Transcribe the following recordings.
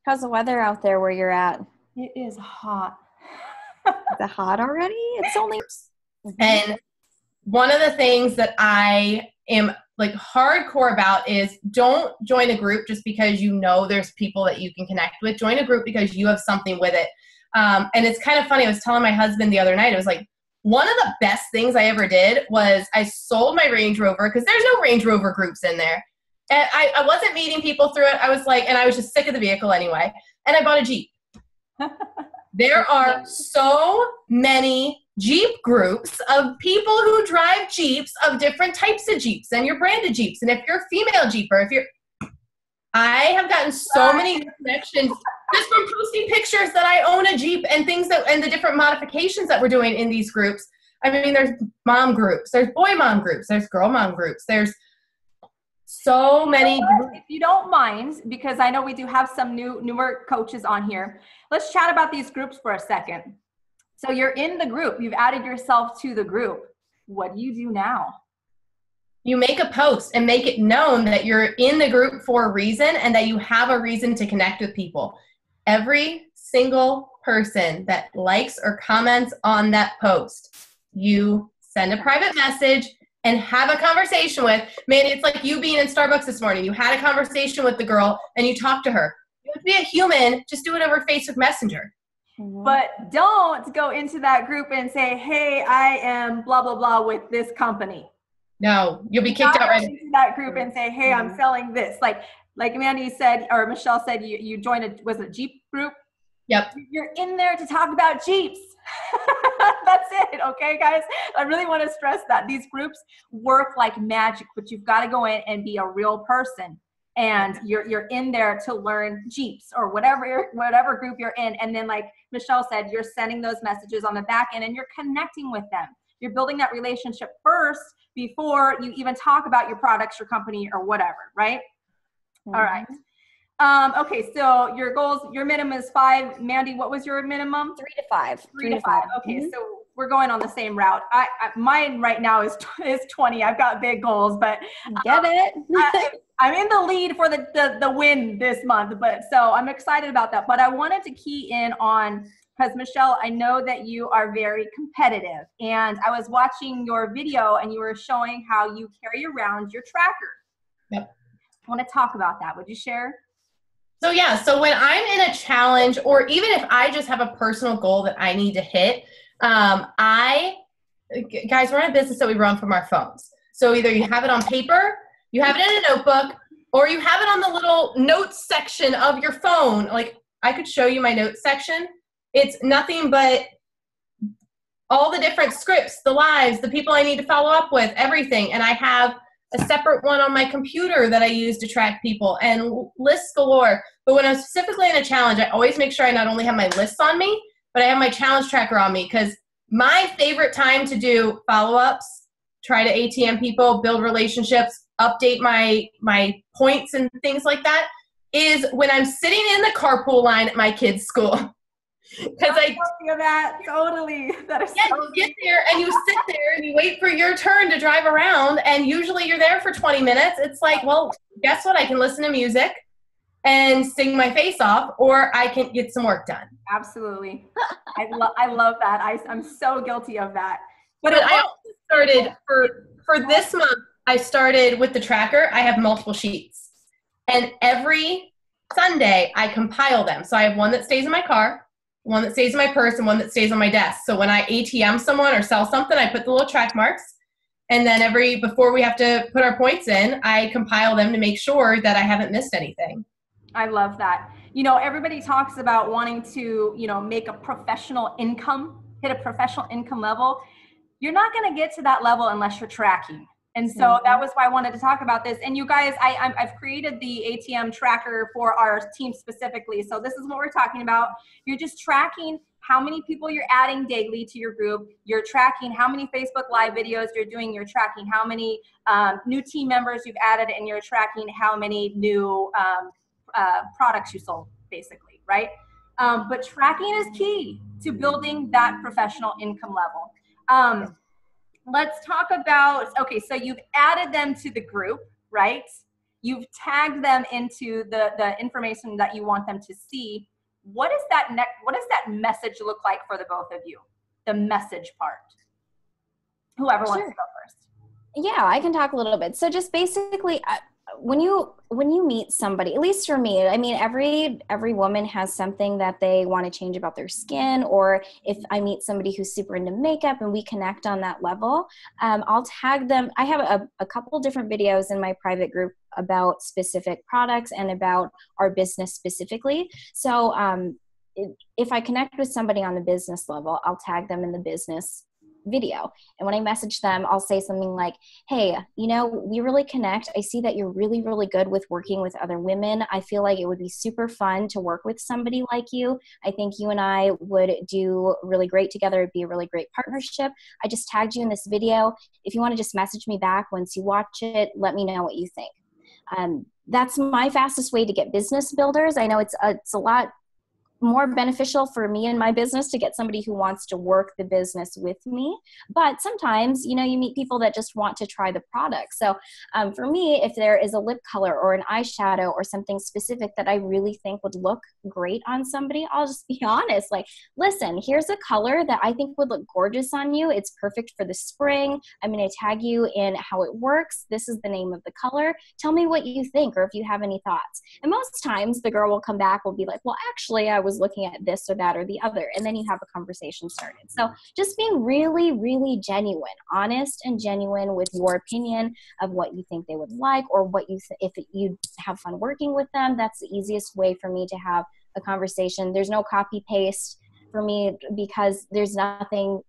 How's the weather out there where you're at? It is hot. Is it hot already? It's only. And one of the things that I am like hardcore about is don't join a group just because you know there's people that you can connect with. Join a group because you have something with it. And it's kind of funny. I was telling my husband the other night, I was like, one of the best things I ever did was I sold my Range Rover because there's no Range Rover groups in there. And I wasn't meeting people through it. I was like, and I was just sick of the vehicle anyway. And I bought a Jeep. There are so many Jeep groups of people who drive Jeeps of different types of Jeeps and your branded Jeeps. And if you're a female Jeeper, I have gotten so many connections just from posting pictures that I own a Jeep and things and the different modifications that we're doing in these groups. I mean, there's mom groups, there's boy mom groups, there's girl mom groups, there's so many groups. If you don't mind, because I know we do have some newer coaches on here, let's chat about these groups for a second. So you're in the group, you've added yourself to the group. What do you do now? You make a post and make it known that you're in the group for a reason and that you have a reason to connect with people. Every single person that likes or comments on that post, you send a private message and have a conversation with. Man, it's like you being in Starbucks this morning. You had a conversation with the girl and you talked to her. You have to be a human, just do it over Facebook Messenger. But don't go into that group and say, hey, I am blah, blah, blah with this company. No, you'll be kicked out right into that group and say, hey, I'm selling this. Like Mandy said, or Michelle said, you joined was a Jeep group? Yep. You're in there to talk about Jeeps. That's it. Okay, guys? I really want to stress that these groups work like magic, but you've got to go in and be a real person. And you're in there to learn Jeeps or whatever group you're in. And then like Michelle said, you're sending those messages on the back end and you're connecting with them. You're building that relationship first before you even talk about your products, your company, or whatever, right? Mm-hmm. All right. Okay, so your goals, your minimum is 5. Mandy, what was your minimum? 3 to 5. 3 to 5. Okay, so we're going on the same route. Mine right now is 20. I've got big goals, but get it. I'm in the lead for the win this month, but so I'm excited about that. But I wanted to key in on, because Michelle, I know that you are very competitive, and I was watching your video and you were showing how you carry around your tracker. Yep. I want to talk about that. Would you share? So yeah, so when I'm in a challenge, or even if I just have a personal goal that I need to hit, guys, we're in a business that we run from our phones. So either you have it on paper, you have it in a notebook, or you have it on the little notes section of your phone. Like I could show you my notes section. It's nothing but all the different scripts, the lives, the people I need to follow up with, everything. And I have a separate one on my computer that I use to track people and lists galore. But when I'm specifically in a challenge, I always make sure I not only have my lists on me, but I have my challenge tracker on me, because my favorite time to do follow-ups, try to ATM people, build relationships, update my points and things like that is when I'm sitting in the carpool line at my kids' school. Because I feel that totally. That is you get there and you sit there and you wait for your turn to drive around, and usually you're there for 20 minutes. It's like, well, guess what? I can listen to music and sing my face off, or I can get some work done. Absolutely. I love that. I'm so guilty of that. But I also started for this month, I started with the tracker. I have multiple sheets, and every Sunday I compile them. So I have one that stays in my car, one that stays in my purse, and one that stays on my desk. So when I ATM someone or sell something, I put the little track marks. And then before we have to put our points in, I compile them to make sure that I haven't missed anything. I love that. You know, everybody talks about wanting to, make a professional income, hit a professional income level. You're not going to get to that level unless you're tracking. And so that was why I wanted to talk about this. And you guys, I've created the ATM tracker for our team specifically. So this is what we're talking about. You're just tracking how many people you're adding daily to your group. You're tracking how many Facebook Live videos you're doing. You're tracking how many new team members you've added, and you're tracking how many new products you sold, basically, right? But tracking is key to building that professional income level. Let's talk about, okay, so you've added them to the group, right? You've tagged them into the information that you want them to see. What does that message look like for the both of you? The message part. Whoever wants to go first. Yeah, I can talk a little bit. So just basically, when you meet somebody, at least for me, I mean, every woman has something that they want to change about their skin, or if I meet somebody who's super into makeup and we connect on that level, I'll tag them. I have a couple different videos in my private group about specific products and about our business specifically. So if I connect with somebody on the business level, I'll tag them in the business video. And when I message them, I'll say something like, hey, we really connect. I see that you're really, really good with working with other women. I feel like it would be super fun to work with somebody like you. I think you and I would do really great together. It'd be a really great partnership. I just tagged you in this video. If you want to just message me back once you watch it, let me know what you think. That's my fastest way to get business builders. I know it's a lot more beneficial for me and my business to get somebody who wants to work the business with me. But sometimes, you meet people that just want to try the product. So for me, if there is a lip color or an eyeshadow or something specific that I really think would look great on somebody, I'll just be honest. Like, listen, here's a color that I think would look gorgeous on you. It's perfect for the spring. I'm going to tag you in how it works. This is the name of the color. Tell me what you think, or if you have any thoughts. And most times the girl will come back, will be like, well, actually, I was looking at this or that or the other, and then you have a conversation started. So just being really, really genuine, honest and genuine with your opinion of what you think they would like, or what you if you have fun working with them. That's the easiest way for me to have a conversation. There's no copy paste for me, because there's nothing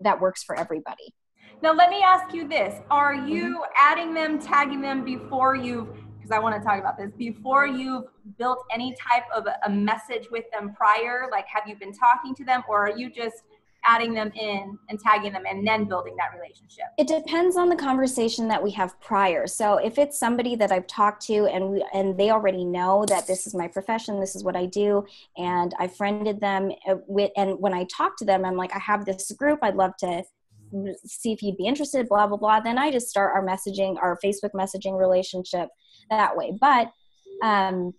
that works for everybody. Now let me ask you this: are you adding them, tagging them before you've, because I want to talk about this, before you've built any type of a message with them prior? Like, have you been talking to them, or are you just adding them in and tagging them and then building that relationship? It depends on the conversation that we have prior. So if it's somebody that I've talked to and they already know that this is my profession, this is what I do, and I friended them with, and when I talk to them, I'm like, I have this group, I'd love to see if you'd be interested, blah, blah, blah. Then I just start our Facebook messaging relationship that way. But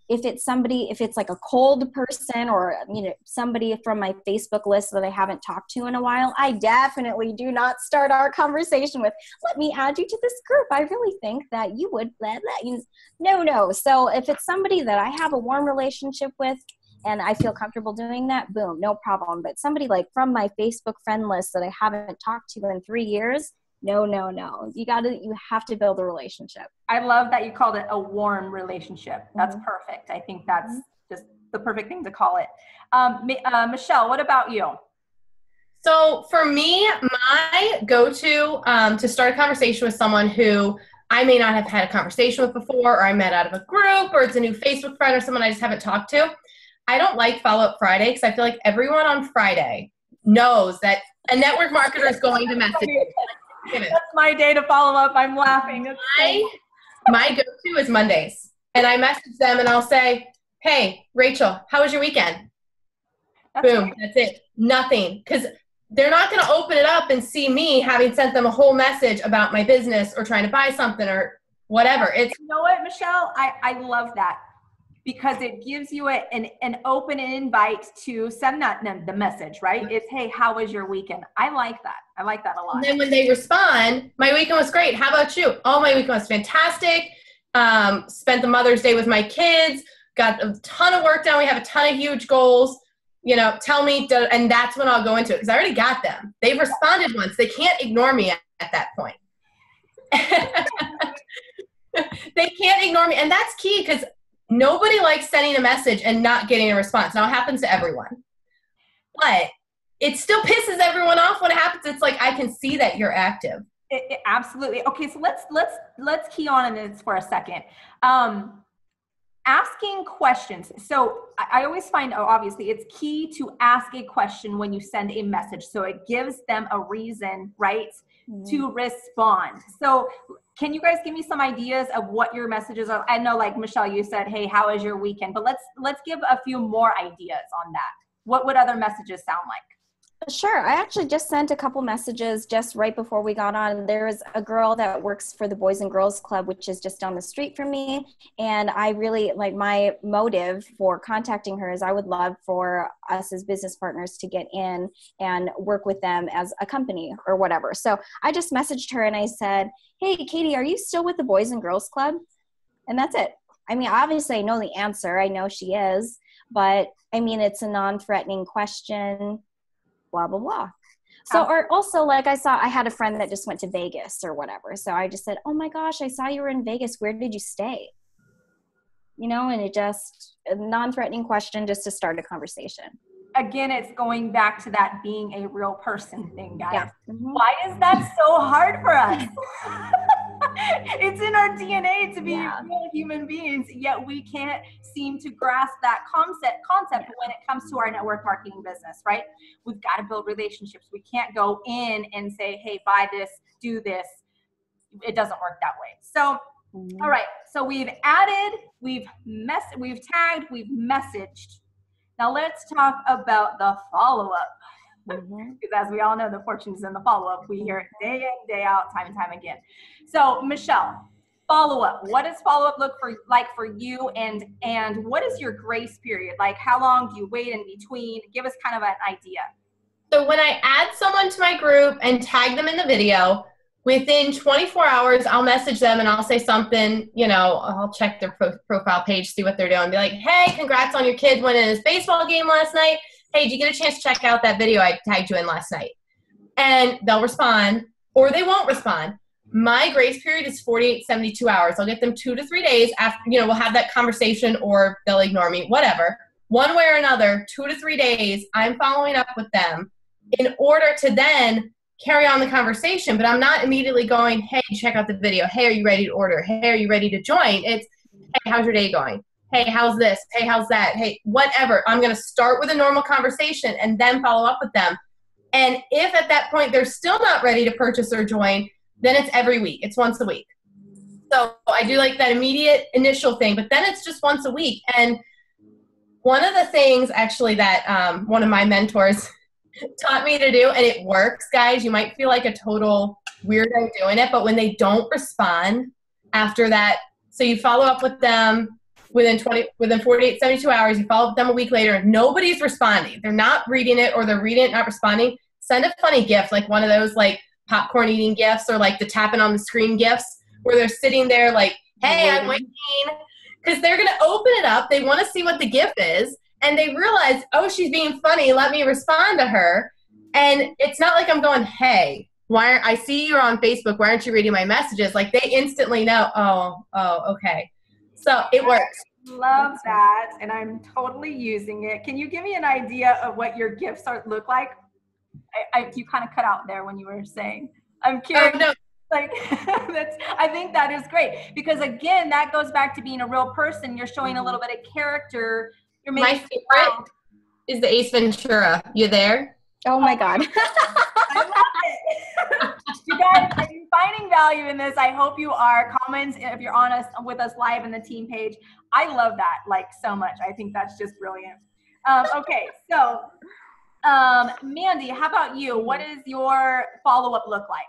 if it's like a cold person, or somebody from my Facebook list that I haven't talked to in a while, I definitely do not start our conversation with, let me add you to this group. I really think that you would no. So if it's somebody that I have a warm relationship with and I feel comfortable doing that, boom, no problem. But somebody like from my Facebook friend list that I haven't talked to in 3 years, no. You have to build a relationship. I love that you called it a warm relationship. That's perfect. I think that's just the perfect thing to call it. Michelle, what about you? So for me, my go-to to start a conversation with someone who I may not have had a conversation with before, or I met out of a group, or it's a new Facebook friend, or someone I just haven't talked to. I don't like Follow Up Friday, because I feel like everyone on Friday knows that a network marketer is going to message you. That's my day to follow up. I'm laughing. My go-to is Mondays. And I message them and I'll say, hey, Rachel, how was your weekend? Boom, that's it. Nothing. Because they're not going to open it up and see me having sent them a whole message about my business or trying to buy something or whatever. You know what, Michelle? I love that, because it gives you an open invite to send the message, right? It's, hey, how was your weekend? I like that. I like that a lot. And then when they respond, my weekend was great. How about you? Oh, my weekend was fantastic. Spent the Mother's Day with my kids. Got a ton of work done. We have a ton of huge goals. Tell me, and that's when I'll go into it, because I already got them. They've responded once. They can't ignore me at that point. They can't ignore me. And that's key, because nobody likes sending a message and not getting a response. Now, it happens to everyone. But it still pisses everyone off when it happens. It's like, I can see that you're active. Absolutely. Okay, so let's key on in this for a second. Asking questions. So I always find, obviously, it's key to ask a question when you send a message. So it gives them a reason, right, to respond. So can you guys give me some ideas of what your messages are? I know, like Michelle, you said, hey, how was your weekend? But let's give a few more ideas on that. What would other messages sound like? Sure. I actually just sent a couple messages just right before we got on. There's a girl that works for the Boys and Girls Club, which is just down the street from me. And I really, like, my motive for contacting her is I would love for us as business partners to get in and work with them as a company or whatever. So I just messaged her and I said, hey, Katie, are you still with the Boys and Girls Club? And that's it. I mean, obviously I know the answer. I know she is, but I mean, it's a non-threatening question. Blah, blah, blah. So, or also, like, I had a friend that just went to Vegas or whatever. So I just said, oh my gosh, I saw you were in Vegas. Where did you stay? You know, and it just, a non-threatening question just to start a conversation. Again, it's going back to that being a real person thing, guys. Yeah. Mm-hmm. Why is that so hard for us? It's in our DNA to be real human beings, yet we can't seem to grasp that concept when it comes to our network marketing business, right? We've got to build relationships. We can't go in and say, hey, buy this, do this. It doesn't work that way. So, all right. So we've added, we've tagged, we've messaged. Now let's talk about the follow-up. Because as we all know, the fortune is in the follow-up. We hear it day in, day out, time and time again. So Michelle, follow-up. What does follow-up look like for you? And what is your grace period? Like, how long do you wait in between? Give us kind of an idea. So when I add someone to my group and tag them in the video, within 24 hours, I'll message them and I'll say something, you know, I'll check their profile page, see what they're doing. Be like, hey, congrats on your kid winning his baseball game last night. Hey, did you get a chance to check out that video I tagged you in last night? And they'll respond, or they won't respond. My grace period is 48, 72 hours. I'll get them 2 to 3 days after, you know, we'll have that conversation, or they'll ignore me, whatever. One way or another, 2 to 3 days, I'm following up with them in order to then carry on the conversation. But I'm not immediately going, hey, check out the video. Hey, are you ready to order? Hey, are you ready to join? It's, hey, how's your day going? Hey, how's this? Hey, how's that? Hey, whatever. I'm going to start with a normal conversation and then follow up with them. And if at that point they're still not ready to purchase or join, then it's every week. It's once a week. So I do like that immediate initial thing, but then it's just once a week. And one of the things actually that one of my mentors taught me to do, and it works, guys, you might feel like a total weirdo doing it, but when they don't respond after that, so you follow up with them within 48, 72 hours, you follow up with them a week later, and nobody's responding. They're not reading it, or they're reading it, not responding. Send a funny gift, like one of those like popcorn eating gifts, or like the tapping on the screen gifts, where they're sitting there like, hey, I'm waiting. Because they're going to open it up. They want to see what the gift is. And they realize, oh, she's being funny. Let me respond to her. And it's not like I'm going, hey, I see you're on Facebook. Why aren't you reading my messages? Like, they instantly know, oh, okay. So it works. Love that. And I'm totally using it. Can you give me an idea of what your gifts look like? You kind of cut out there when you were saying. I'm curious. Oh, no. Like, I think that is great, because again, that goes back to being a real person. You're showing a little bit of character. My favorite is the Ace Ventura. You there? Oh my God. I love it. You guys, if you're finding value in this, I hope you are. Comments if you're on us with us live in the team page. I love that, like, so much. I think that's just brilliant. Okay, so Mandy, how about you? What does your follow-up look like?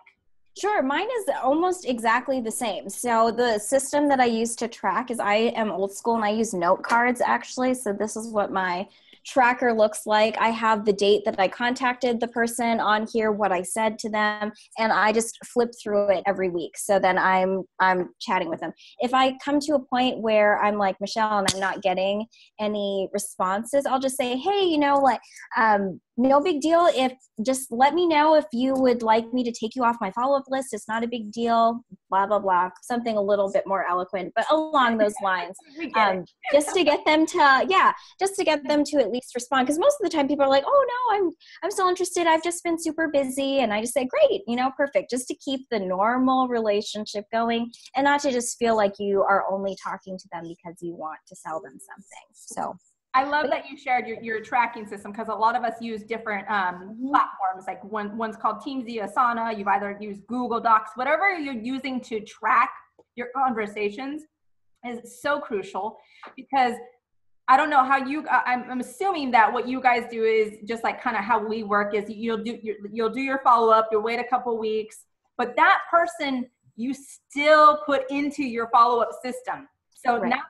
Sure. Mine is almost exactly the same. So the system that I use to track is, I am old school and I use note cards actually. So this is what my tracker looks like. I have the date that I contacted the person on here, what I said to them, and I just flip through it every week. So then I'm chatting with them. If I come to a point where I'm like, Michelle, and I'm not getting any responses, I'll just say, hey, you know, like, no big deal. If just let me know if you would like me to take you off my follow-up list. It's not a big deal, blah, blah, blah. Something a little bit more eloquent, but along those lines, just to get them to at least respond. Because most of the time people are like, oh no, I'm still interested. I've just been super busy. And I just say, great, you know, perfect. Just to keep the normal relationship going and not to just feel like you are only talking to them because you want to sell them something. So I love that you shared your tracking system, because a lot of us use different platforms. Like one's called TeamZ, Asana. You've either used Google Docs, whatever you're using to track your conversations is so crucial, because I don't know how I'm assuming that what you guys do is just like kind of how we work is you'll do your follow-up, you'll wait a couple weeks, but that person you still put into your follow-up system. So Right. now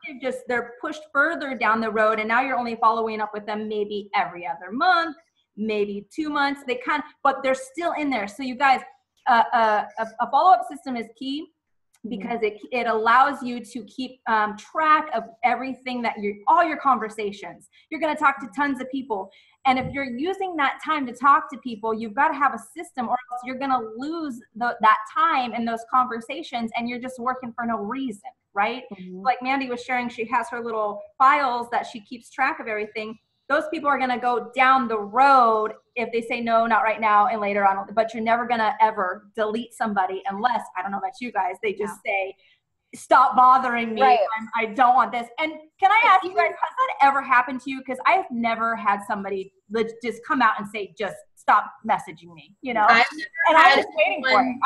they're pushed further down the road, and now you're only following up with them maybe every other month, maybe 2 months. But they're still in there. So you guys, a follow-up system is key, because it allows you to keep track of everything all your conversations. You're going to talk to tons of people. And if you're using that time to talk to people, you've got to have a system, or else you're going to lose that time in those conversations, and you're just working for no reason, right? Mm-hmm. Like Mandy was sharing, she has her little files that she keeps track of everything. Those people are going to go down the road if they say no, not right now, and later on. But you're never going to ever delete somebody unless, I don't know about you guys, they just say, stop bothering me. Right. I don't want this. And can I ask you guys, has that ever happened to you? Because I have never had somebody just come out and say, just stop messaging me, you know? I've never I had was waiting for anyone-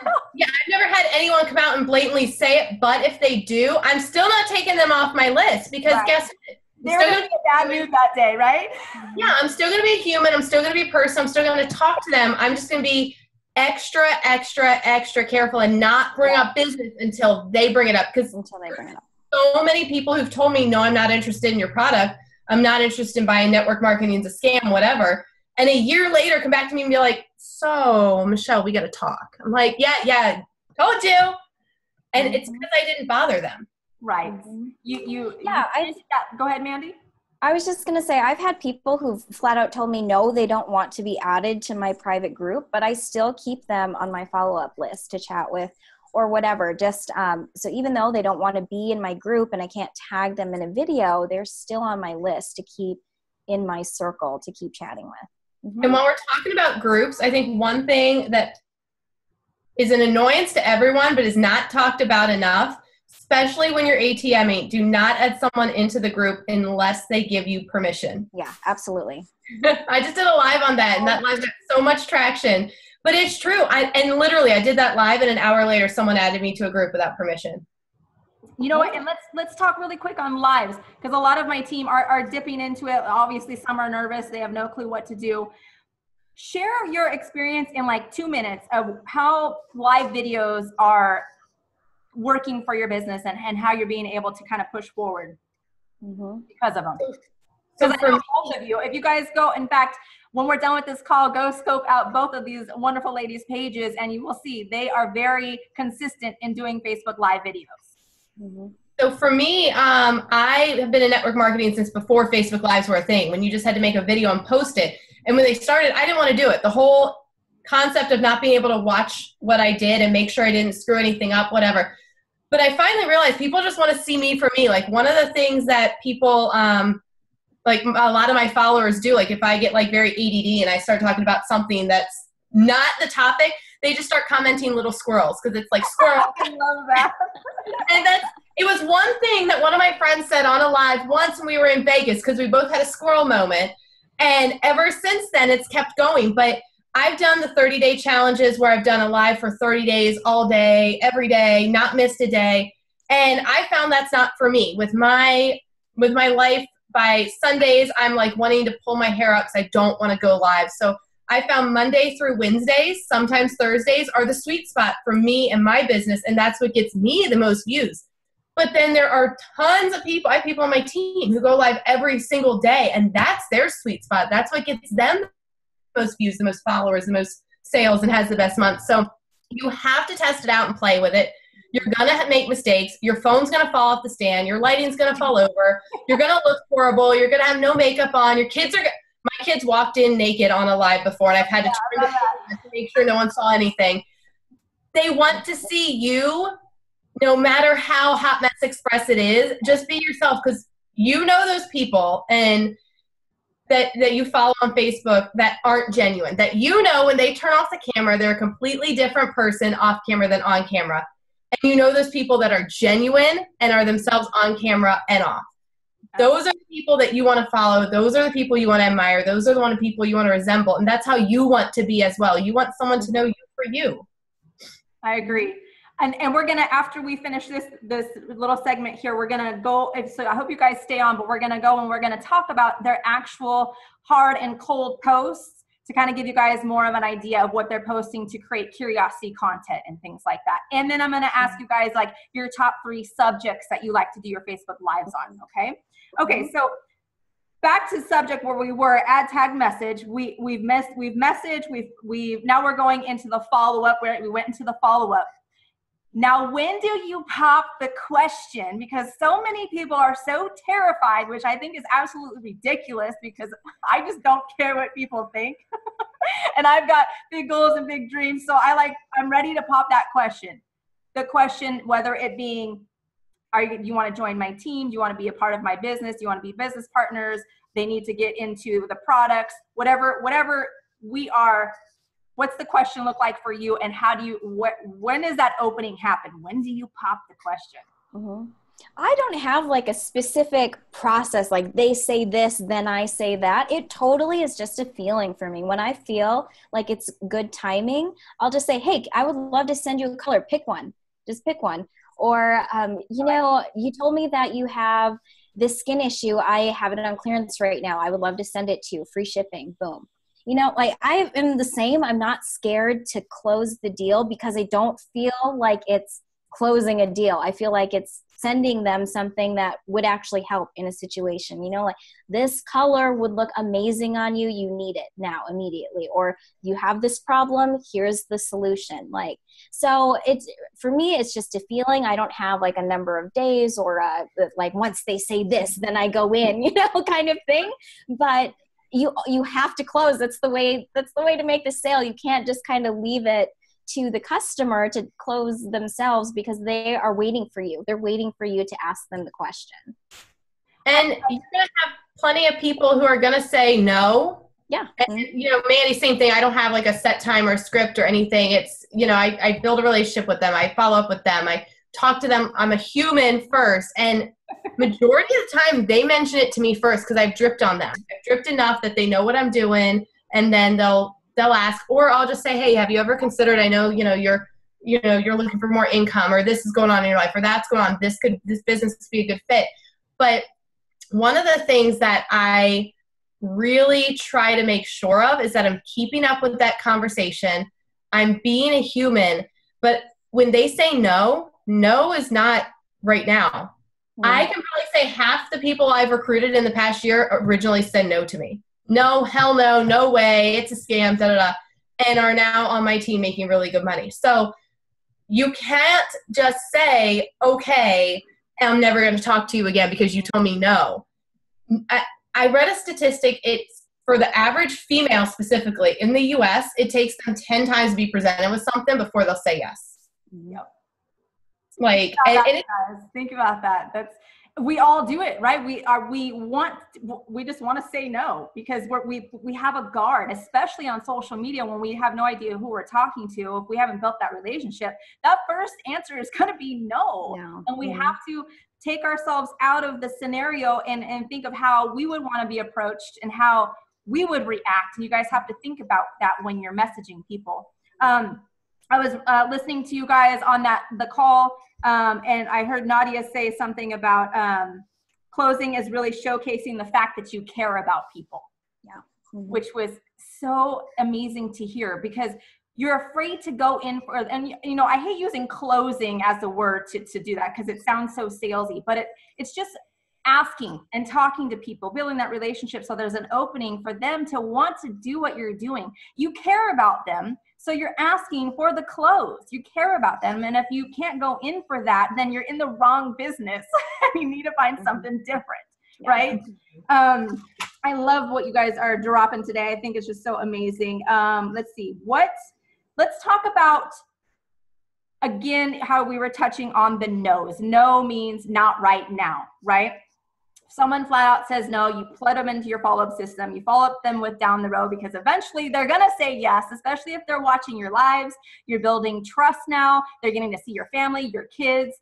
it. Yeah, I've never had anyone come out and blatantly say it, but if they do, I'm still not taking them off my list, because Right. guess what? They were going to be a bad mood that day, right? Yeah, I'm still going to be a human. I'm still going to be a person. I'm still going to talk to them. I'm just going to be extra, extra, extra careful and not bring up business until they bring it up. Because Until they bring it up. so many people who've told me, no, I'm not interested in your product. I'm not interested in buying network marketing. It's a scam, whatever. And a year later, come back to me and be like, so, Michelle, we got to talk. I'm like, yeah, told you. And it's because I didn't bother them. Right. Go ahead, Mandy. I was just going to say, I've had people who've flat out told me, no, they don't want to be added to my private group, but I still keep them on my follow-up list to chat with or whatever. Just so even though they don't want to be in my group and I can't tag them in a video, they're still on my list to keep in my circle to keep chatting with. Mm-hmm. And while we're talking about groups, I think one thing that is an annoyance to everyone but is not talked about enough, especially when you're ATMing, do not add someone into the group unless they give you permission. Yeah, absolutely. I just did a live on that, and that live got so much traction. But it's true. And literally, I did that live, and an hour later, someone added me to a group without permission. You know what? And let's talk really quick on lives, because a lot of my team are dipping into it. Obviously, some are nervous. They have no clue what to do. Share your experience in like 2 minutes of how live videos are working for your business and how you're being able to kind of push forward because of them. Because I know both of you, if you guys go, in fact, when we're done with this call, go scope out both of these wonderful ladies' pages, and you will see they are very consistent in doing Facebook Live videos. So for me, I have been in network marketing since before Facebook Lives were a thing, when you just had to make a video and post it. And when they started, I didn't want to do it. The whole concept of not being able to watch what I did and make sure I didn't screw anything up, whatever. But I finally realized people just want to see me for me. Like one of the things that people, like a lot of my followers do, like if I get like very ADD and I start talking about something that's not the topic, they just start commenting little squirrels, because it's like squirrel. I love that. And it was one thing that one of my friends said on a live once when we were in Vegas, because we both had a squirrel moment. And ever since then, it's kept going. But I've done the 30-day challenges where I've done a live for 30 days, all day, every day, not missed a day. And I found that's not for me. With my life, by Sundays, I'm like wanting to pull my hair out because I don't want to go live. So I found Monday through Wednesdays, sometimes Thursdays, are the sweet spot for me and my business. And that's what gets me the most views. But then there are tons of people, I have people on my team who go live every single day, and that's their sweet spot. That's what gets them the most views, the most followers, the most sales, and has the best month. So you have to test it out and play with it. You're going to make mistakes. Your phone's going to fall off the stand. Your lighting's going to fall over. You're going to look horrible. You're going to have no makeup on. My kids walked in naked on a live before, and I've had to turn the to make sure no one saw anything. They want to see you. No matter how Hot Mess Express it is, just be yourself, because you know those people and that you follow on Facebook that aren't genuine, that you know when they turn off the camera, they're a completely different person off camera than on camera. And you know those people that are genuine and are themselves on camera and off. Those are the people that you want to follow. Those are the people you want to admire. Those are the people you want to resemble. And that's how you want to be as well. You want someone to know you for you. I agree. And we're gonna, after we finish this little segment here, we're gonna go, so I hope you guys stay on, but we're gonna go and we're gonna talk about their actual hard and cold posts to kind of give you guys more of an idea of what they're posting to create curiosity content and things like that. And then I'm gonna ask you guys like your top 3 subjects that you like to do your Facebook Lives on, okay? Okay, so back to the subject where we were, add tag message. We've messaged, now we're going into the follow-up, where we went into the follow-up. Now, when do you pop the question? Because so many people are so terrified, which I think is absolutely ridiculous, because I just don't care what people think. And I've got big goals and big dreams. So I'm ready to pop that question. The question, whether it being, do you want to join my team? Do you want to be a part of my business? Do you want to be business partners? They need to get into the products, whatever we are. What's the question look like for you, and how do you, when does that opening happen? When do you pop the question? Mm-hmm. I don't have like a specific process, like they say this, then I say that. It totally is just a feeling for me. When I feel like it's good timing, I'll just say, hey, I would love to send you a color. Pick one. Just pick one. Or, you know, you told me that you have this skin issue. I have it on clearance right now. I would love to send it to you. Free shipping. Boom. You know, like I am the same. I'm not scared to close the deal because I don't feel like it's closing a deal. I feel like it's sending them something that would actually help in a situation. You know, like this color would look amazing on you. You need it now immediately. Or you have this problem. Here's the solution. Like, so it's, for me, it's just a feeling. I don't have like a number of days or like once they say this, then I go in, you know, kind of thing. But you have to close. That's the way to make the sale. You can't just kind of leave it to the customer to close themselves, because they are waiting for you. They're waiting for you to ask them the question. And you're going to have plenty of people who are going to say no. Yeah. And, you know, Mandy, same thing. I don't have like a set time or script or anything. It's, you know, I build a relationship with them. I follow up with them. I talk to them. I'm a human first. And majority of the time they mention it to me first, because I've dripped on them. I've dripped enough that they know what I'm doing, and then they'll ask, or I'll just say, hey, have you ever considered, I know, you're looking for more income, or this is going on in your life, or that's going on. This business could be a good fit. But one of the things that I really try to make sure of is that I'm keeping up with that conversation. I'm being a human, but when they say no is not right now. I can probably say half the people I've recruited in the past year originally said no to me. No, hell no, no way, it's a scam, and are now on my team making really good money. So you can't just say, okay, I'm never going to talk to you again because you told me no. I read a statistic. It's for the average female specifically in the US, it takes them 10 times to be presented with something before they'll say yes. Yep. Like, think about that. We all do it, right? We just want to say no, because we have a guard, especially on social media, when we have no idea who we're talking to. If we haven't built that relationship, that first answer is going to be no. Yeah. And we have to take ourselves out of the scenario and think of how we would want to be approached and how we would react. And you guys have to think about that when you're messaging people. I was listening to you guys on the call, and I heard Nadia say something about closing is really showcasing the fact that you care about people. Yeah, which was so amazing to hear, because you're afraid to go in for, and you know, I hate using closing as a word to do that, because it sounds so salesy, but it's just asking and talking to people, building that relationship, so there's an opening for them to want to do what you're doing. You care about them, so you're asking for the close. You care about them, and if you can't go in for that, then you're in the wrong business. You need to find something different, right? I love what you guys are dropping today. I think it's just so amazing. Let's see, let's talk about, again, how we were touching on the no's. No means not right now, right? Someone flat out says no, you plug them into your follow-up system. You follow up them with down the road, because eventually they're going to say yes, especially if they're watching your lives. You're building trust now. They're getting to see your family, your kids.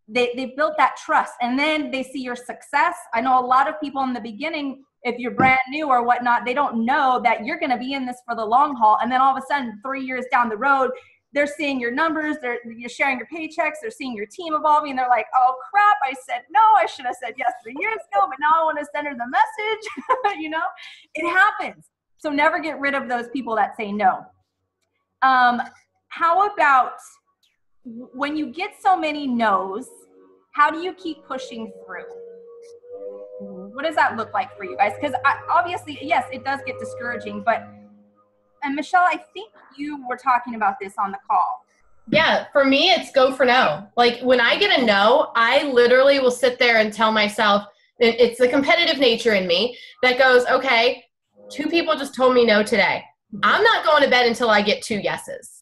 They've built that trust, and then they see your success. I know a lot of people in the beginning, if you're brand new or whatnot, they don't know that you're going to be in this for the long haul. And then all of a sudden, 3 years down the road, they're seeing your numbers, you're sharing your paychecks, they're seeing your team evolving, and they're like, oh crap, I said no, I should have said yes 3 years ago, but now I want to send her the message. You know, it happens. So never get rid of those people that say no. How about when you get so many no's, how do you keep pushing through? What does that look like for you guys? Because obviously, yes, it does get discouraging, and Michelle, I think you were talking about this on the call. Yeah, for me, it's go for no. Like when I get a no, I literally will sit there and tell myself, it's the competitive nature in me that goes, okay, 2 people just told me no today. I'm not going to bed until I get 2 yeses.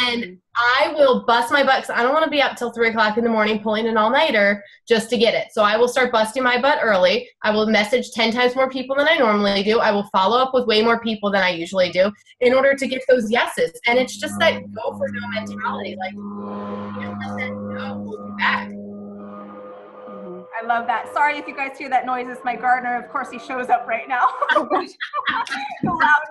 And I will bust my butt because I don't want to be up till 3 o'clock in the morning pulling an all-nighter just to get it. So I will start busting my butt early. I will message 10 times more people than I normally do. I will follow up with way more people than I usually do in order to get those yeses. And it's just that go for no mentality. Like, you let that no hold you back. I love that. Sorry if you guys hear that noise. It's my gardener. Of course, he shows up right now. Loud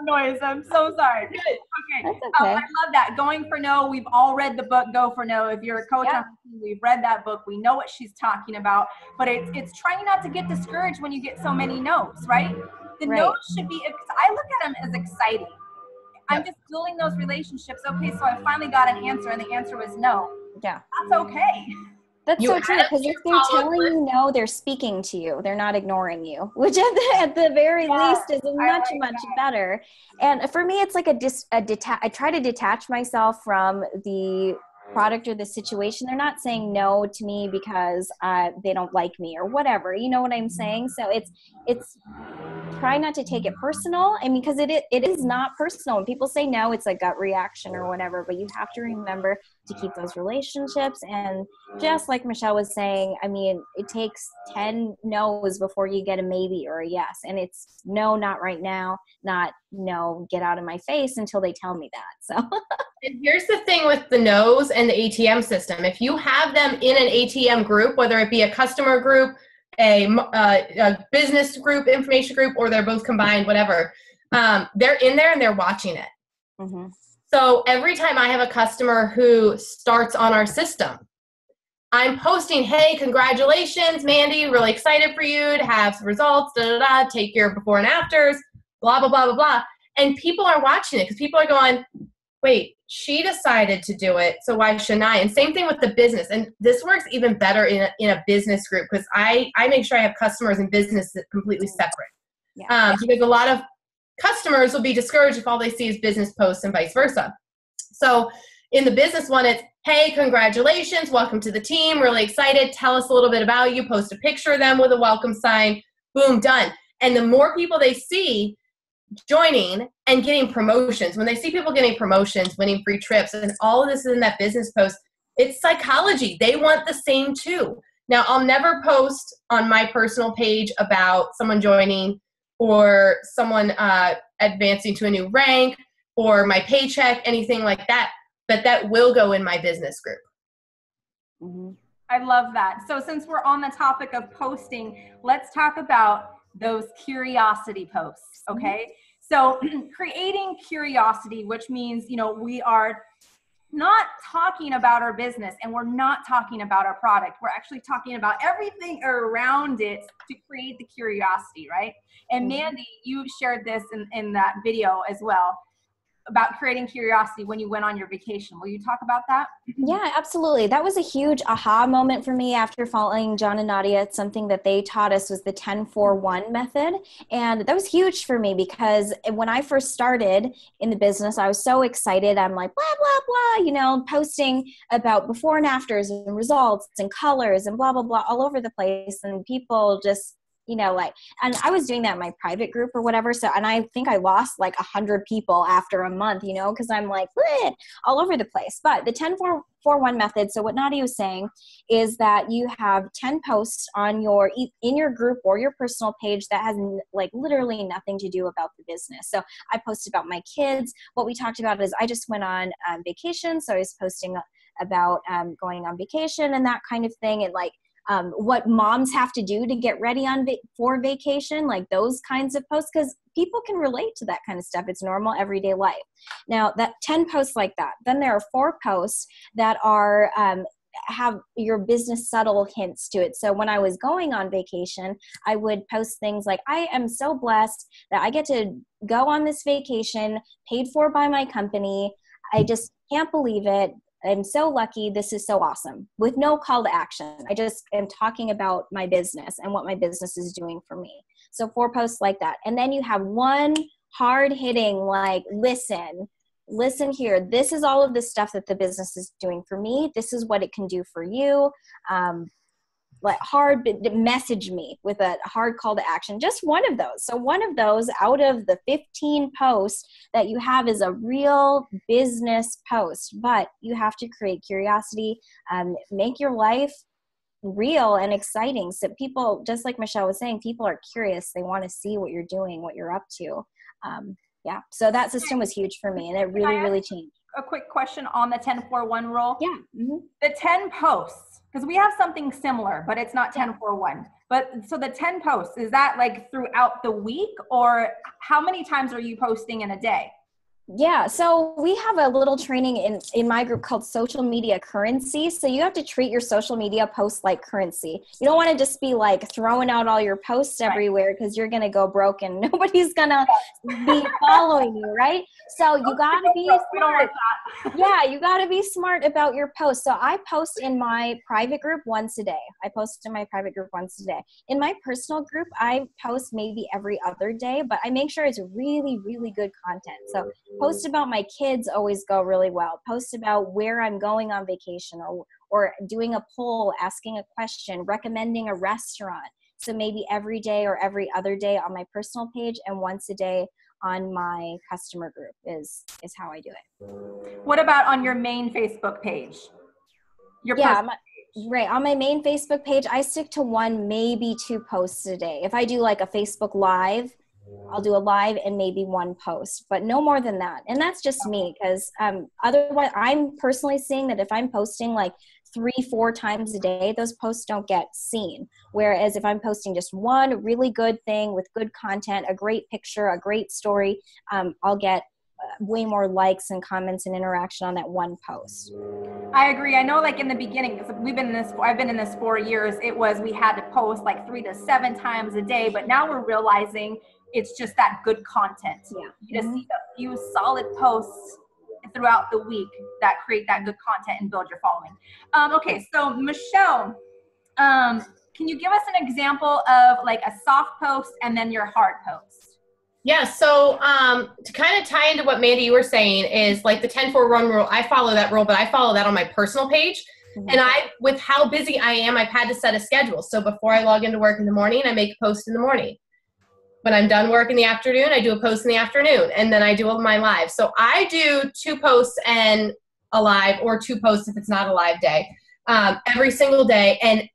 noise. I'm so sorry. Good. Okay. That's okay. I love that. Going for no. We've all read the book, Go for No. If you're a coach on the team, we've read that book. We know what she's talking about. But it's trying not to get discouraged when you get so many no's, right? The no's should be, I look at them as exciting. I'm just building those relationships. Okay, so I finally got an answer, and the answer was no. Yeah. That's okay. That's so true, because if they're telling you no, they're speaking to you. They're not ignoring you, which at the very least is much better. And for me, it's like I try to detach myself from the product or the situation. They're not saying no to me because they don't like me or whatever. You know what I'm saying? So it's try not to take it personal. I mean, because it is not personal. When people say no, it's a gut reaction or whatever, but you have to remember to keep those relationships. And just like Michelle was saying, I mean, it takes 10 no's before you get a maybe or a yes. And it's no, not right now, not no, get out of my face until they tell me that. So and here's the thing with the no's and the ATM system. If you have them in an ATM group, whether it be a customer group, a business group, information group, or they're both combined, whatever, they're in there and they're watching it. Mm-hmm. So every time I have a customer who starts on our system, I'm posting, hey, congratulations, Mandy, really excited for you to have some results, take your before and afters, blah, blah, blah, blah, blah. And people are watching it because people are going, wait, she decided to do it, so why shouldn't I? And same thing with the business. And this works even better in a business group because I make sure I have customers and business that completely separate. Because a lot of customers will be discouraged if all they see is business posts and vice versa. So in the business one, it's, hey, congratulations, welcome to the team, really excited, tell us a little bit about you, post a picture of them with a welcome sign, boom, done. And the more people they see joining and getting promotions, when they see people getting promotions, winning free trips, and all of this is in that business post, it's psychology. They want the same too. Now, I'll never post on my personal page about someone joining or someone advancing to a new rank or my paycheck, anything like that, but that will go in my business group. Mm-hmm. I love that. So since we're on the topic of posting, let's talk about those curiosity posts, okay? So creating curiosity, which means, you know, we are not talking about our business and we're not talking about our product. We're actually talking about everything around it to create the curiosity, right? And Mandy, you shared this in that video as well about creating curiosity when you went on your vacation. Will you talk about that? Yeah, absolutely. That was a huge aha moment for me after following John and Nadia. It's something that they taught us was the 10-4-1 method. And that was huge for me because when I first started in the business, I was so excited. I'm like, blah, blah, blah, you know, posting about before and afters and results and colors and blah, blah, blah, all over the place. And people just, you know, like, and I was doing that in my private group or whatever. So, and I think I lost like 100 people after a month, you know, because I'm like all over the place. But the 10-4-1 method. So what Nadia was saying is that you have 10 posts on in your group or your personal page that has like literally nothing to do about the business. So I posted about my kids. What we talked about is I just went on vacation. So I was posting about going on vacation and that kind of thing. And like, what moms have to do to get ready for vacation, like those kinds of posts, because people can relate to that kind of stuff. It's normal everyday life. Now, that 10 posts like that. Then there are 4 posts that are have your business subtle hints to it. So when I was going on vacation, I would post things like, I am so blessed that I get to go on this vacation paid for by my company. I just can't believe it. I'm so lucky. This is so awesome, with no call to action. I just am talking about my business and what my business is doing for me. So 4 posts like that. And then you have one hard hitting, like, listen here. This is all of the stuff that the business is doing for me. This is what it can do for you. Like message me with a hard call to action. Just one of those. So one of those out of the 15 posts that you have is a real business post, but you have to create curiosity, make your life real and exciting. So people, just like Michelle was saying, people are curious. They want to see what you're doing, what you're up to. Yeah. So that system was huge for me, and it really, really changed. A quick question on the 10-4-1 rule. Yeah. Mm-hmm. The 10 posts, because we have something similar, but it's not 10-4-1. But so the 10 posts, is that like throughout the week, or how many times are you posting in a day? Yeah, so we have a little training in my group called social media currency. So you have to treat your social media posts like currency. You don't want to just be like throwing out all your posts everywhere, because you're going to go broke and nobody's going to be following you, right? So you got to be smart. Yeah, you got to be smart about your posts. So I post in my private group once a day. In my personal group, I post maybe every other day, but I make sure it's really, really good content. So posts about my kids always go really well. Posts about where I'm going on vacation, or doing a poll, asking a question, recommending a restaurant. So maybe every day or every other day on my personal page, and once a day on my customer group is how I do it. What about on your main Facebook page? Right. On my main Facebook page, I stick to 1, maybe 2 posts a day. If I do like a Facebook Live, I'll do a live and maybe 1 post, but no more than that. And that's just me, because otherwise I'm personally seeing that if I'm posting like 3-4 times a day, those posts don't get seen. Whereas if I'm posting just one really good thing with good content, a great picture, a great story, I'll get way more likes and comments and interaction on that 1 post. I agree. I know, like in the beginning, because I've been in this 4 years, we had to post like 3 to 7 times a day, but now we're realizing it's just that good content. Yeah. You just need a few solid posts throughout the week that create that good content and build your following. Okay, so Michelle, can you give us an example of like a soft post and then your hard post? Yeah, so to kind of tie into what Mandy, you were saying, is like the 10-4-1 rule. I follow that rule, but I follow that on my personal page. Mm-hmm. And with how busy I am, I've had to set a schedule. So before I log into work in the morning, I make a post in the morning. When I'm done work in the afternoon, I do a post in the afternoon, and then I do my live. So I do 2 posts and a live, or 2 posts if it's not a live day, every single day. And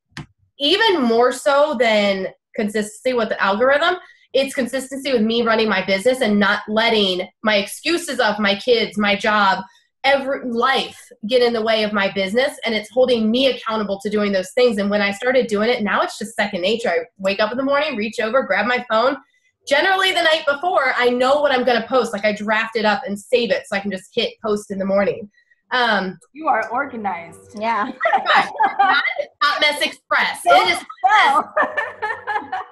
even more so than consistency with the algorithm, it's consistency with me running my business and not letting my excuses of my kids, my job, every life get in the way of my business. And it's holding me accountable to doing those things. And when I started doing it, now it's just second nature. I wake up in the morning, reach over, grab my phone. Generally the night before, I know what I'm going to post. Like I draft it up and save it so I can just hit post in the morning. You are organized. Yeah. Not Hot Mess Express. It is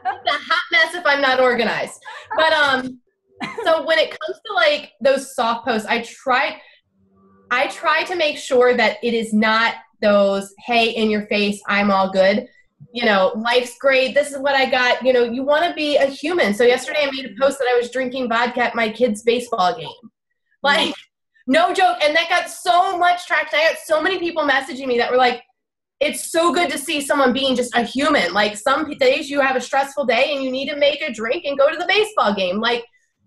it's a hot mess if I'm not organized. But so when it comes to like those soft posts, I try to make sure that it is not those, hey, in your face, I'm all good. You know, life's great. This is what I got. You know, you want to be a human. So yesterday I made a post that I was drinking vodka at my kid's baseball game. Like, no joke. And that got so much traction. I got so many people messaging me that were like, it's so good to see someone being just a human. Like some days you have a stressful day and you need to make a drink and go to the baseball game. Like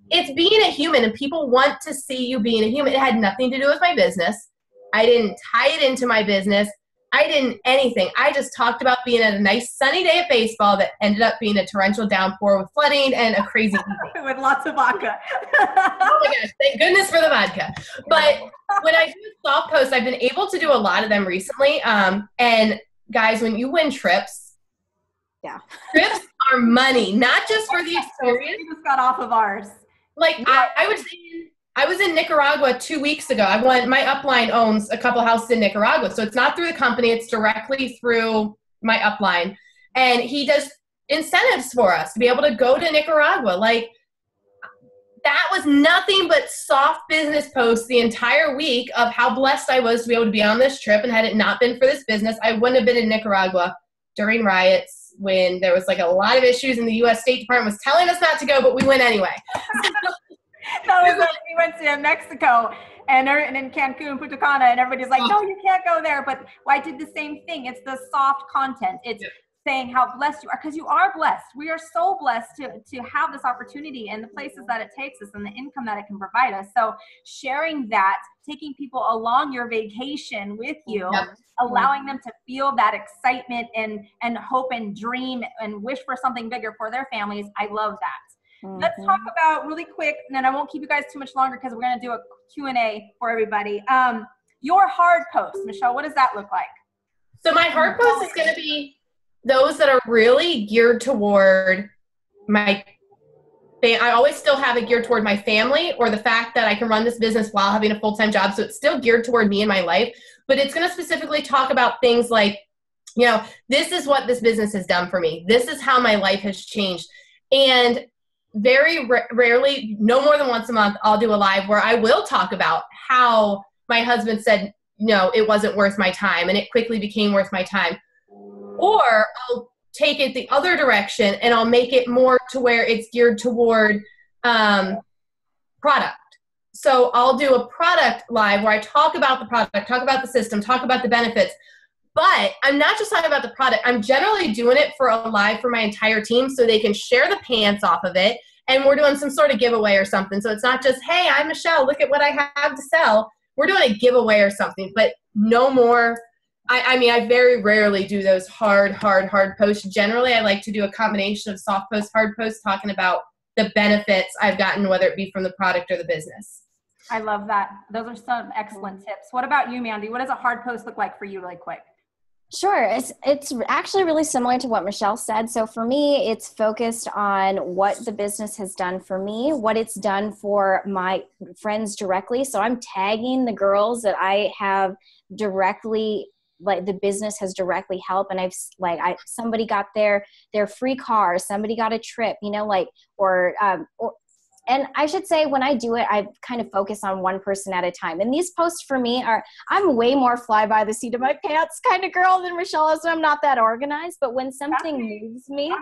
it's being a human, and people want to see you being a human. It had nothing to do with my business. I didn't tie it into my business. I didn't anything. I just talked about being at a nice sunny day at baseball that ended up being a torrential downpour with flooding and a crazy evening. With lots of vodka. Oh my gosh, thank goodness for the vodka. But when I do soft posts, I've been able to do a lot of them recently. And guys, when you win trips, Yeah. trips are money, not just for the experience. We just got off of ours. Like I was in Nicaragua 2 weeks ago. My upline owns a couple houses in Nicaragua. So it's not through the company. It's directly through my upline. And he does incentives for us to be able to go to Nicaragua. Like, that was nothing but soft business posts the entire week of how blessed I was to be able to be on this trip. And had it not been for this business, I wouldn't have been in Nicaragua during riots when there was like a lot of issues and the U.S. State Department was telling us not to go, but we went anyway. That was when we went to Mexico and in Cancun, Punta Cana, and everybody's like, no, you can't go there. But I did the same thing. It's the soft content. It's saying how blessed you are, because you are blessed. We are so blessed to have this opportunity and the places that it takes us and the income that it can provide us. So sharing that, taking people along your vacation with you, allowing them to feel that excitement and hope and dream and wish for something bigger for their families. I love that. Let's talk about really quick, and then I won't keep you guys too much longer because we're going to do a Q&A for everybody. Your hard post, Michelle, what does that look like? So my hard post is going to be those that are really geared toward I always still have it geared toward my family, or the fact that I can run this business while having a full-time job. So it's still geared toward me and my life, but it's going to specifically talk about things like, you know, this is what this business has done for me. This is how my life has changed. And very rarely, no more than once a month, I'll do a live where I will talk about how my husband said, no, it wasn't worth my time, and it quickly became worth my time. Or I'll take it the other direction and I'll make it more to where it's geared toward product. So I'll do a product live where I talk about the product, talk about the system, talk about the benefits. But I'm not just talking about the product. I'm generally doing it for a live for my entire team so they can share the pants off of it. And we're doing some sort of giveaway or something. So it's not just, hey, I'm Michelle, look at what I have to sell. We're doing a giveaway or something, but no more. I mean, I very rarely do those hard posts. Generally, I like to do a combination of soft posts, hard posts, talking about the benefits I've gotten, whether it be from the product or the business. I love that. Those are some excellent tips. What about you, Mandy? What does a hard post look like for you really quick? Sure. It's actually really similar to what Michelle said. So for me, it's focused on what the business has done for me, what it's done for my friends directly. So I'm tagging the girls that I have directly, like the business has directly helped. And somebody got their free car, somebody got a trip, you know, like, and I should say when I do it, I kind of focus on one person at a time. And these posts for me I'm way more fly by the seat of my pants kind of girl than Michelle is. So I'm not that organized, but when something moves me,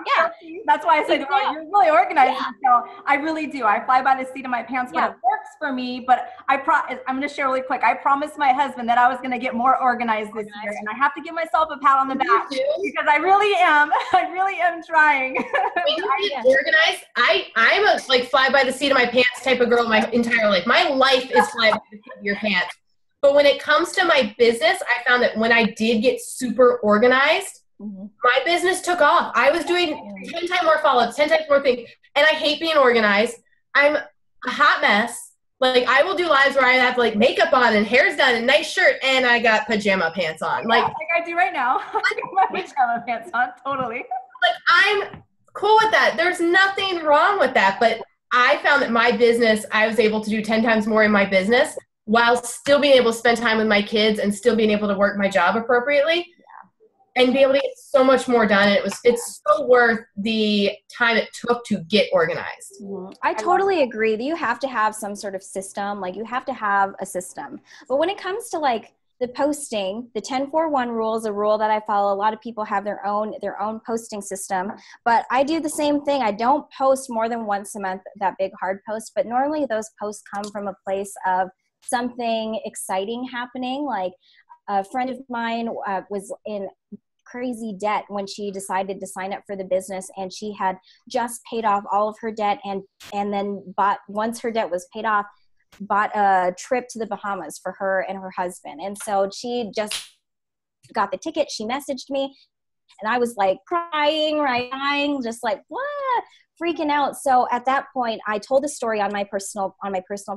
That's why I said, well, you're really organized, Michelle. I really do. I fly by the seat of my pants, but it works for me. But I'm going to share really quick. I promised my husband that I was going to get more organized this year. And I have to give myself a pat on the back because I really am. I really am trying. When you get organized, I'm a fly by the seat of my pants type of girl my entire life. My life is fly by the seat of your pants. But when it comes to my business, I found that when I did get super organized, my business took off. I was doing 10 times more follow-ups, 10 times more things. And I hate being organized. I'm a hot mess. Like, I will do lives where I have makeup on and hair's done and nice shirt and I got pajama pants on. Like I do right now. I got my pajama pants on, totally. I'm cool with that. There's nothing wrong with that. But I found that my business, I was able to do 10 times more in my business while still being able to spend time with my kids and still being able to work my job appropriately and be able to get so much more done. And it's so worth the time it took to get organized. I totally agree that you have to have some sort of system. Like, you have to have a system. But when it comes to the posting, the 10-4-1 rule is a rule that I follow. A lot of people have their own posting system, but I do the same thing. I don't post more than once a month, that big hard post, but normally those posts come from a place of something exciting happening. Like, a friend of mine was in crazy debt when she decided to sign up for the business, and she had just paid off all of her debt and then once her debt was paid off, bought a trip to the Bahamas for her and her husband. And so she just got the ticket. She messaged me and I was crying, just what? Freaking out. So at that point, I told the story on my personal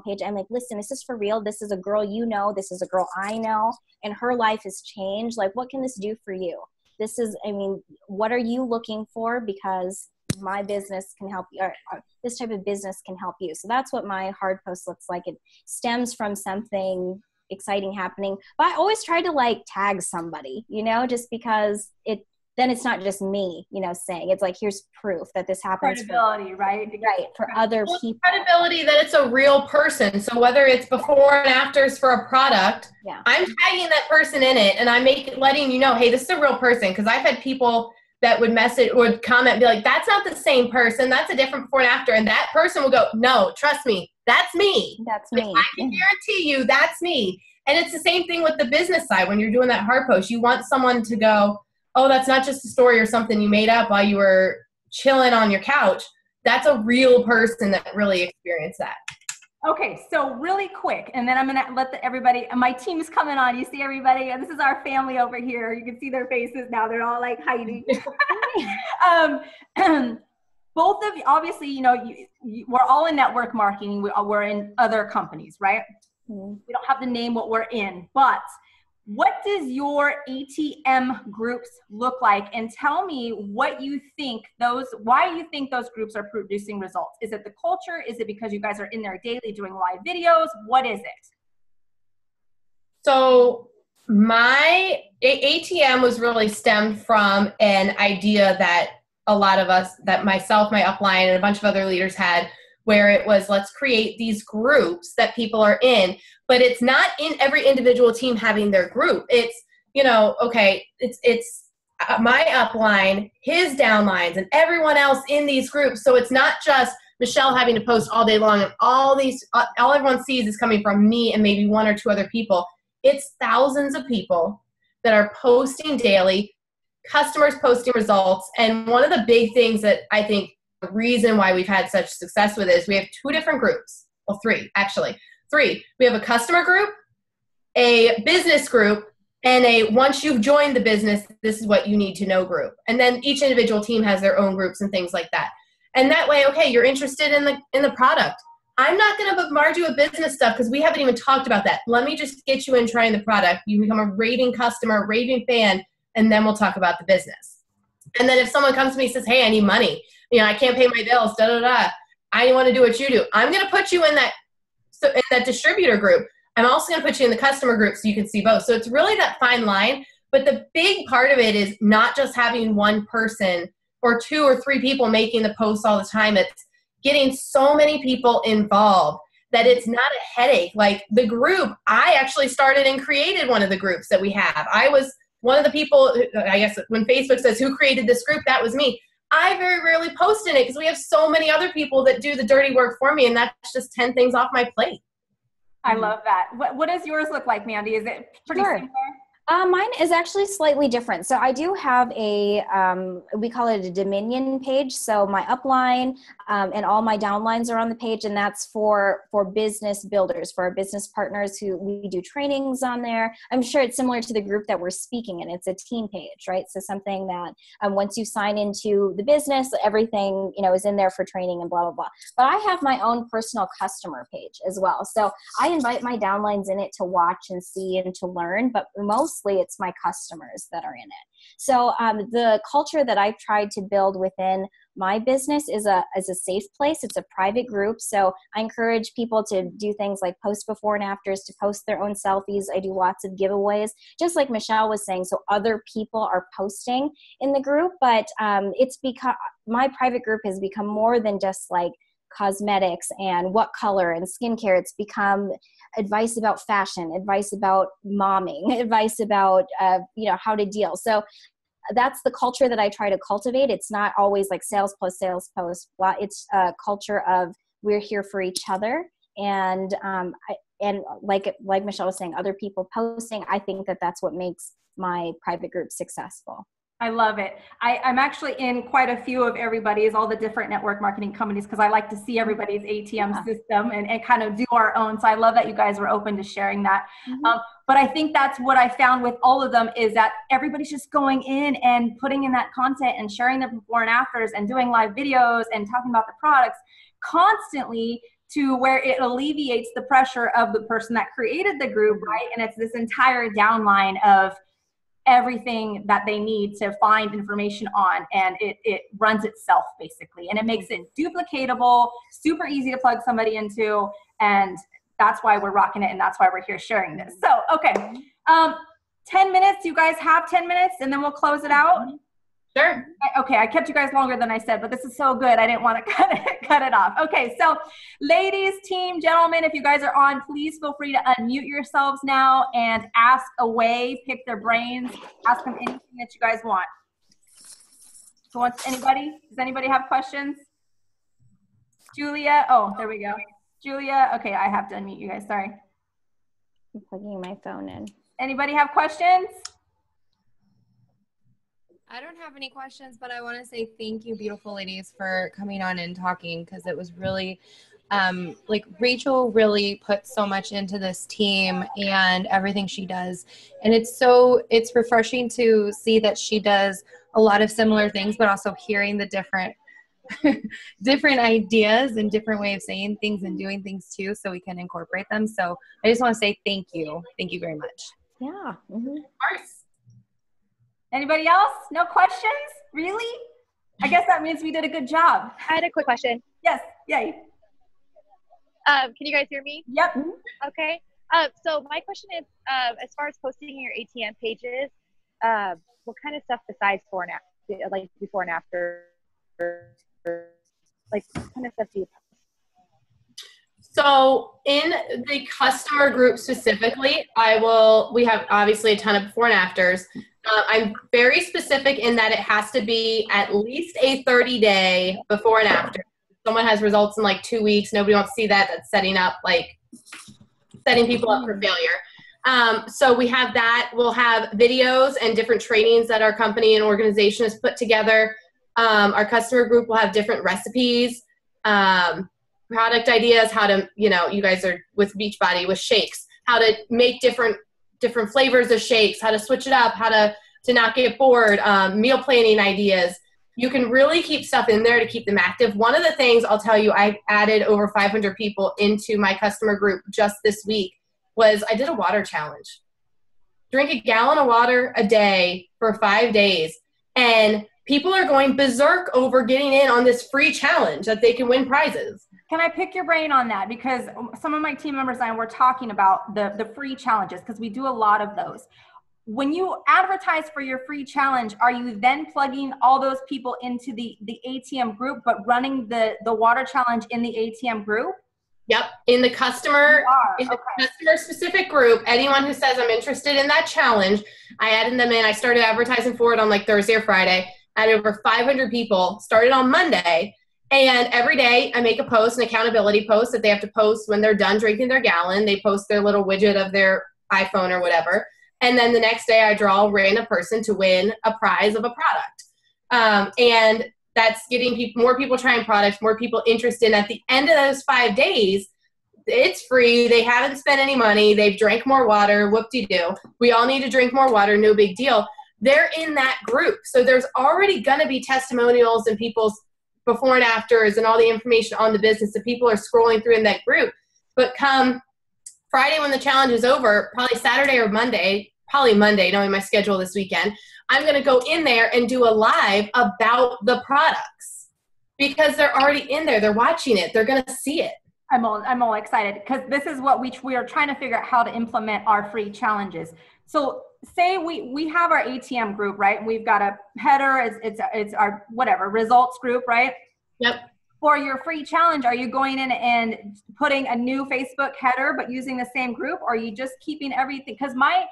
page. I'm like, listen, this is for real. This is a girl this is a girl I know, and her life has changed. Like, what can this do for you? this is, I mean, what are you looking for? Because my business can help you, or this type of business can help you. So that's what my hard post looks like. It stems from something exciting happening, but I always try to like tag somebody, you know, just because then it's not just me, you know, saying, it's like, here's proof that this happens. Credibility, right? Right, for other people. Credibility that it's a real person. So whether it's before and afters for a product, I'm tagging that person in it, and I'm letting you know, hey, this is a real person. Because I've had people that would comment, be like, that's not the same person. That's a different before and after. And that person will go, no, trust me, that's me. That's me. I can guarantee you that's me. And it's the same thing with the business side. When you're doing that hard post, you want someone to go, oh, that's not just a story or something you made up while you were chilling on your couch. That's a real person that really experienced that. Okay, so really quick, and then I'm going to let everybody, my team is coming on. You see everybody? And this is our family over here. You can see their faces now. They're all like hiding. Both of you, obviously, you know, we're all in network marketing. We're in other companies, right? Mm-hmm. We don't have to name what we're in, but what does your ATM groups look like? And tell me what you think why you think those groups are producing results. Is it the culture? Is it because you guys are in there daily doing live videos? What is it? So my ATM was really stemmed from an idea that a lot of us, that myself, my upline, and a bunch of other leaders had, where it was, let's create these groups that people are in, but it's not in every individual team having their group. It's, you know, okay, it's my upline, his downlines, and everyone else in these groups. So it's not just Michelle having to post all day long and all everyone sees is coming from me and maybe one or two other people. It's thousands of people that are posting daily, customers posting results. And one of the big things that I think the reason why we've had such success with it is we have two different groups. Well, three, actually. Three. We have a customer group, a business group, and a once you've joined the business, this is what you need to know group. And then each individual team has their own groups and things like that. And that way, okay, you're interested in the product. I'm not going to bombard you with business stuff because we haven't even talked about that. Let me just get you in trying the product. You become a raving customer, a raving fan, and then we'll talk about the business. And then if someone comes to me and says, hey, I need money, you know, I can't pay my bills, I want to do what you do. I'm going to put you in that distributor group. I'm also going to put you in the customer group so you can see both. So it's really that fine line. But the big part of it is not just having one person or two or three people making the posts all the time. It's getting so many people involved that it's not a headache. Like the group, I actually started and created one of the groups that we have. I was one of the people, I guess when Facebook says who created this group, that was me. I very rarely post in it because we have so many other people that do the dirty work for me, and that's just 10 things off my plate. I love that. What does yours look like, Mandy? Is it pretty similar? Mine is actually slightly different. So I do have we call it a Dominion page. So my upline and all my downlines are on the page, and that's for business builders, for our business partners who we do trainings on there. I'm sure it's similar to the group that we're speaking in. It's a team page, right? So something that once you sign into the business, everything, you know, is in there for training and blah, blah, blah. But I have my own personal customer page as well. So I invite my downlines in it to watch and see and to learn, but mostly it's my customers that are in it. So the culture that I've tried to build within my business is a safe place. It's a private group. So I encourage people to do things like post before and afters, to post their own selfies. I do lots of giveaways, just like Michelle was saying. So other people are posting in the group, but it's become, my private group has become more than just like cosmetics and what color and skincare. It's become advice about fashion, advice about momming, advice about how to deal. So that's the culture that I try to cultivate. It's not always like sales post. It's a culture of we're here for each other. And like Michelle was saying, other people posting, I think that that's what makes my private group successful. I love it. I'm actually in quite a few of everybody's, all the different network marketing companies, because I like to see everybody's ATM system and kind of do our own. So I love that you guys were open to sharing that. Mm-hmm. But I think that's what I found with all of them is that everybody's just going in and putting in that content and sharing the before and afters and doing live videos and talking about the products constantly, to where it alleviates the pressure of the person that created the group, right? And it's this entire downline of everything that they need to find information on, and it runs itself basically, and it makes it duplicatable, super easy to plug somebody into, and that's why we're rocking it, and that's why we're here sharing this. So, okay, 10 minutes, you guys have 10 minutes, and then we'll close it out. Sure. Okay, I kept you guys longer than I said, but this is so good, I didn't want to cut it off. Okay, so ladies, team, gentlemen, if you guys are on, please feel free to unmute yourselves now and ask away, pick their brains, ask them anything that you guys want. So does anybody have questions? Julia, oh, there we go. Julia, okay, I have to unmute you guys, sorry. I'm plugging my phone in. Anybody have questions? I don't have any questions, but I want to say thank you, beautiful ladies, for coming on and talking, because it was really, like, Rachel really put so much into this team and everything she does. And it's refreshing to see that she does a lot of similar things, but also hearing the different ideas and different way of saying things and doing things too, so we can incorporate them. So I just want to say thank you. Thank you very much. Yeah. Mm-hmm. Of course. Anybody else? No questions? Really? I guess that means we did a good job. I had a quick question. Yes. Yay. Can you guys hear me? Yep. Okay. So my question is, as far as posting your ATM pages, what kind of stuff besides before and after, like before and after, like what kind of stuff do you post? So in the customer group specifically, we have obviously a ton of before and afters. I'm very specific in that it has to be at least a 30-day before and after. If someone has results in like 2 weeks, nobody wants to see that. That's setting people up for failure. So we have that. We'll have videos and different trainings that our company and organization has put together. Our customer group will have different recipes, product ideas, how to, you guys are with Beachbody with shakes, how to make different flavors of shakes, how to switch it up, how to not get bored, meal planning ideas. You can really keep stuff in there to keep them active. One of the things I'll tell you, I added over 500 people into my customer group just this week, was I did a water challenge. Drink a gallon of water a day for 5 days. And people are going berserk over getting in on this free challenge that they can win prizes. Can I pick your brain on that? Because some of my team members and I were talking about the free challenges, because we do a lot of those. When you advertise for your free challenge, are you then plugging all those people into the ATM group, but running the water challenge in the ATM group? Yep. In the customer specific group, anyone who says I'm interested in that challenge, I added them in. I started advertising for it on like Thursday or Friday. I had over 500 people, started on Monday. And every day I make a post, an accountability post that they have to post when they're done drinking their gallon. They post their little widget of their iPhone or whatever. And then the next day I draw a random person to win a prize of a product. And that's getting more people trying products, more people interested. And at the end of those 5 days, it's free. They haven't spent any money. They've drank more water. Whoop-de-doo. We all need to drink more water. No big deal. They're in that group. So there's already going to be testimonials and people's before and afters and all the information on the business that people are scrolling through in that group. But come Friday when the challenge is over, probably Saturday or Monday, probably Monday, knowing my schedule this weekend, I'm going to go in there and do a live about the products because they're already in there. They're watching it. They're going to see it. I'm all excited because this is what we are trying to figure out how to implement our free challenges. So say we have our ATM group, right? We've got a header, it's our whatever results group, right? Yep. For your free challenge, are you going in and putting a new Facebook header but using the same group, or are you just keeping everything? Because my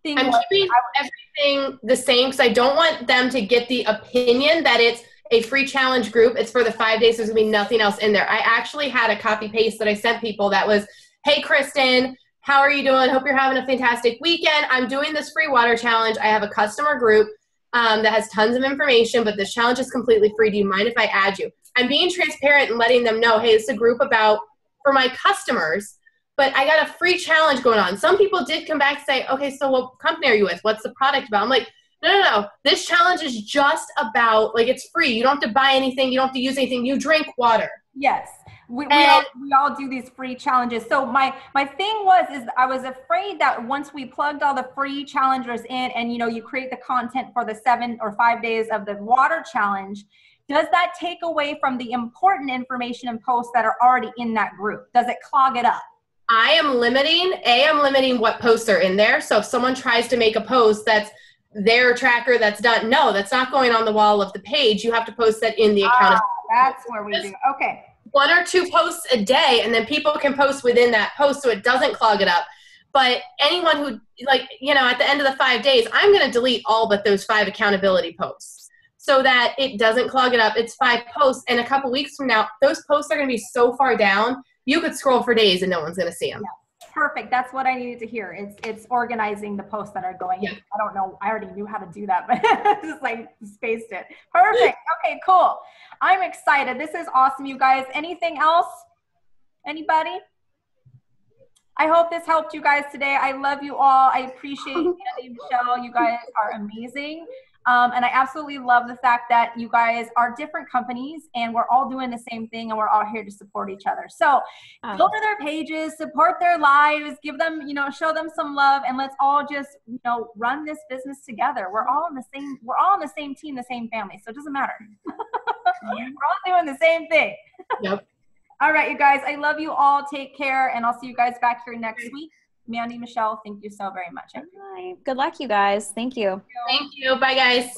thing, I'm keeping everything the same because I don't want them to get the opinion that it's a free challenge group. It's for the 5 days. There's gonna be nothing else in there. I actually had a copy paste that I sent people that was, hey, Kristen, how are you doing? Hope you're having a fantastic weekend. I'm doing this free water challenge. I have a customer group that has tons of information, but this challenge is completely free. Do you mind if I add you? I'm being transparent and letting them know, hey, it's a group for my customers, but I got a free challenge going on. Some people did come back and say, okay, so what company are you with? What's the product about? I'm like, no. This challenge is just about, like, it's free. You don't have to buy anything. You don't have to use anything. You drink water. Yes, we all do these free challenges. So my thing is I was afraid that once we plugged all the free challengers in, and you create the content for the 7 or 5 days of the water challenge, does that take away from the important information and posts that are already in that group? Does it clog it up? I'm limiting what posts are in there. So if someone tries to make a post that's their tracker that's done, no, that's not going on the wall of the page. You have to post that in the account. That's where we do. Okay. 1 or 2 posts a day, and then people can post within that post so it doesn't clog it up. But anyone who, at the end of the 5 days, I'm going to delete all but those 5 accountability posts so that it doesn't clog it up. It's 5 posts, and a couple weeks from now, those posts are going to be so far down, you could scroll for days and no one's going to see them. Yeah. Perfect. That's what I needed to hear. It's organizing the posts that are going in. I don't know. I already knew how to do that, but just spaced it. Perfect. Okay, cool. I'm excited. This is awesome, you guys. Anything else? Anybody? I hope this helped you guys today. I love you all. I appreciate Andy and Michelle. You guys are amazing. And I absolutely love the fact that you guys are different companies and we're all doing the same thing and we're all here to support each other. So go to their pages, support their lives, give them, show them some love, and let's all just, run this business together. We're all on the same team, the same family. So it doesn't matter. We're all doing the same thing. Yep. All right, you guys, I love you all. Take care. And I'll see you guys back here next week. Mandy, Michelle, thank you so very much. Bye. Good luck, you guys. Thank you. Thank you. Bye, guys.